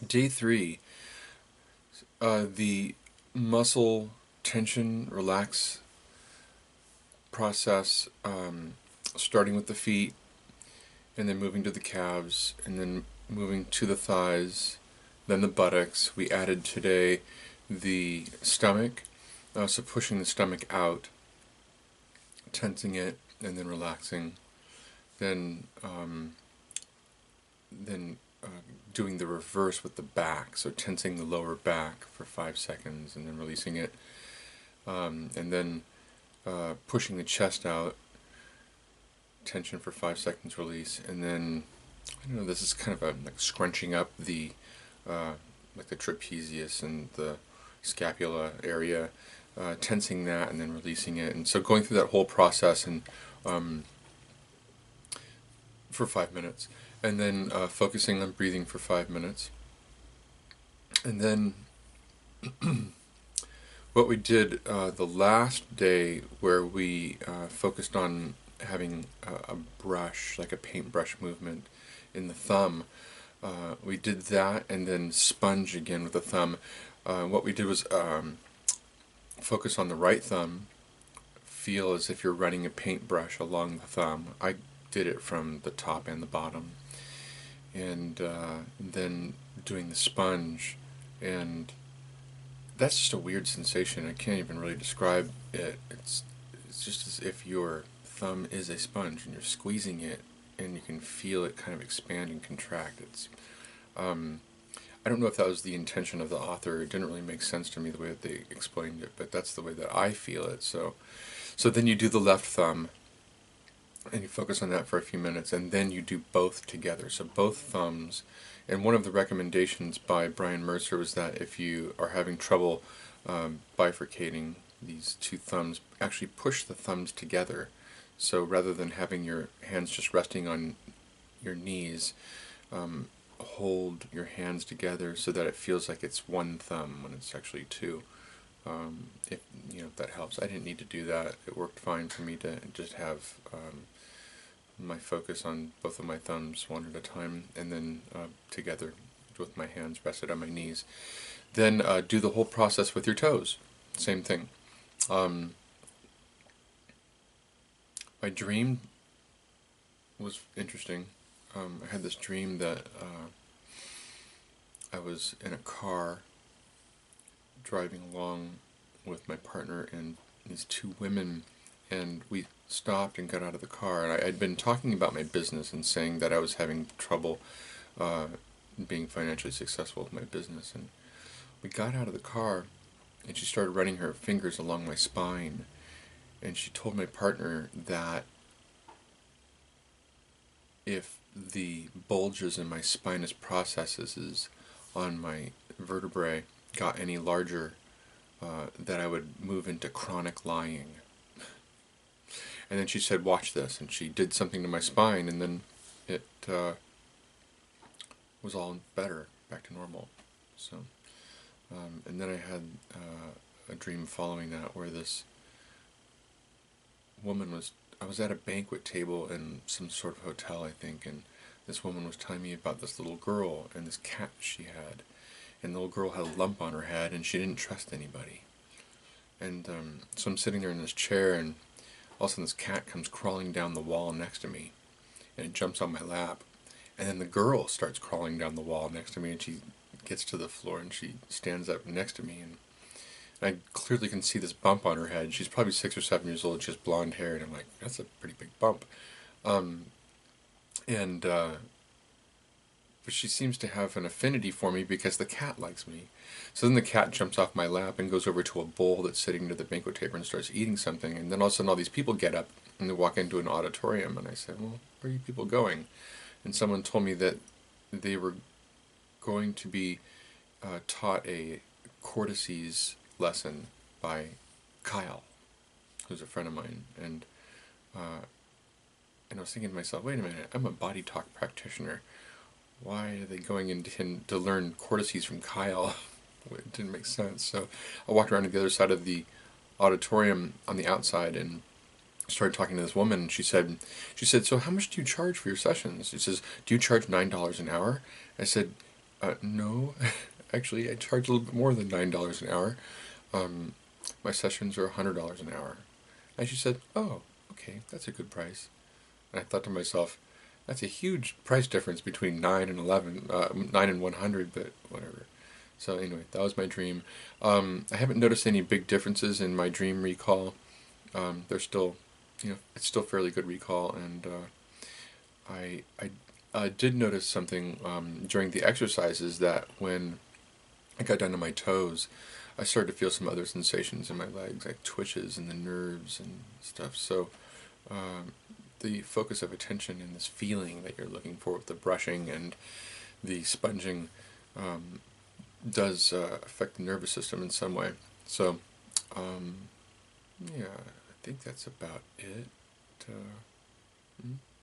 Day 3, the muscle tension relax process, starting with the feet and then moving to the calves and then moving to the thighs, then the buttocks. We added today the stomach, so pushing the stomach out, tensing it, and then relaxing. Then, then doing the reverse with the back, so tensing the lower back for 5 seconds and then releasing it, and then pushing the chest out, tension for 5 seconds, release, and then I don't know. This is kind of a like scrunching up the like the trapezius and the scapula area, tensing that and then releasing it, and so going through that whole process and for 5 minutes, and then focusing on breathing for 5 minutes, and then what we did the last day where we focused on having a brush, like a paintbrush movement in the thumb. We did that and then sponge again with the thumb. What we did was focus on the right thumb, feel as if you're running a paintbrush along the thumb. I did it from the top and the bottom. And then doing the sponge, and that's just a weird sensation. I can't even really describe it. It's just as if your thumb is a sponge and you're squeezing it and you can feel it kind of expand and contract. It's I don't know if that was the intention of the author. It didn't really make sense to me the way that they explained it, but that's the way that I feel it. So then you do the left thumb and you focus on that for a few minutes, and then you do both together. So both thumbs. And one of the recommendations by Brian Mercer was that if you are having trouble bifurcating these two thumbs, actually push the thumbs together. So rather than having your hands just resting on your knees, hold your hands together so that it feels like it's one thumb when it's actually two. If if that helps. I didn't need to do that. It worked fine for me to just have my focus on both of my thumbs one at a time, and then together with my hands rested on my knees. Then do the whole process with your toes. Same thing. My dream was interesting. I had this dream that I was in a car driving along with my partner and these two women, and we stopped and got out of the car, and I'd been talking about my business and saying that I was having trouble being financially successful with my business, and we got out of the car and she started running her fingers along my spine, and she told my partner that if the bulges in my spinous processes on my vertebrae got any larger, that I would move into chronic lying. And then she said, watch this, and she did something to my spine, and then it was all better, back to normal. So, and then I had a dream following that where this woman I was at a banquet table in some sort of hotel, I think, and this woman was telling me about this little girl and this cat she had. And the little girl had a lump on her head, and she didn't trust anybody. And so I'm sitting there in this chair, and all of a sudden this cat comes crawling down the wall next to me, and it jumps on my lap. And then the girl starts crawling down the wall next to me, and she gets to the floor, and she stands up next to me, and I clearly can see this bump on her head. She's probably 6 or 7 years old, she has blonde hair, and I'm like, that's a pretty big bump. And but she seems to have an affinity for me because the cat likes me. So then the cat jumps off my lap and goes over to a bowl that's sitting near the banquet table and starts eating something. And then all of a sudden all these people get up and they walk into an auditorium. And I said, well, where are you people going? And someone told me that they were going to be taught a cortices lesson by Kyle, who's a friend of mine. And I was thinking to myself, wait a minute, I'm a body talk practitioner. Why are they going in to learn cortices from Kyle? It didn't make sense. So I walked around to the other side of the auditorium on the outside and started talking to this woman. And she said, so how much do you charge for your sessions? She says, do you charge $9 an hour? I said, No, actually, I charge a little bit more than $9 an hour. Um, my sessions are $100 an hour. And she said, "Oh, okay, that's a good price." And I thought to myself, that's a huge price difference between 9 and 100, but whatever. So anyway, that was my dream. I haven't noticed any big differences in my dream recall. They're still, it's still fairly good recall, and I did notice something during the exercises that when I got down to my toes, I started to feel some other sensations in my legs, like twitches in the nerves and stuff. So um, the focus of attention and this feeling that you're looking for with the brushing and the sponging um, does affect the nervous system in some way. So um, yeah, I think that's about it.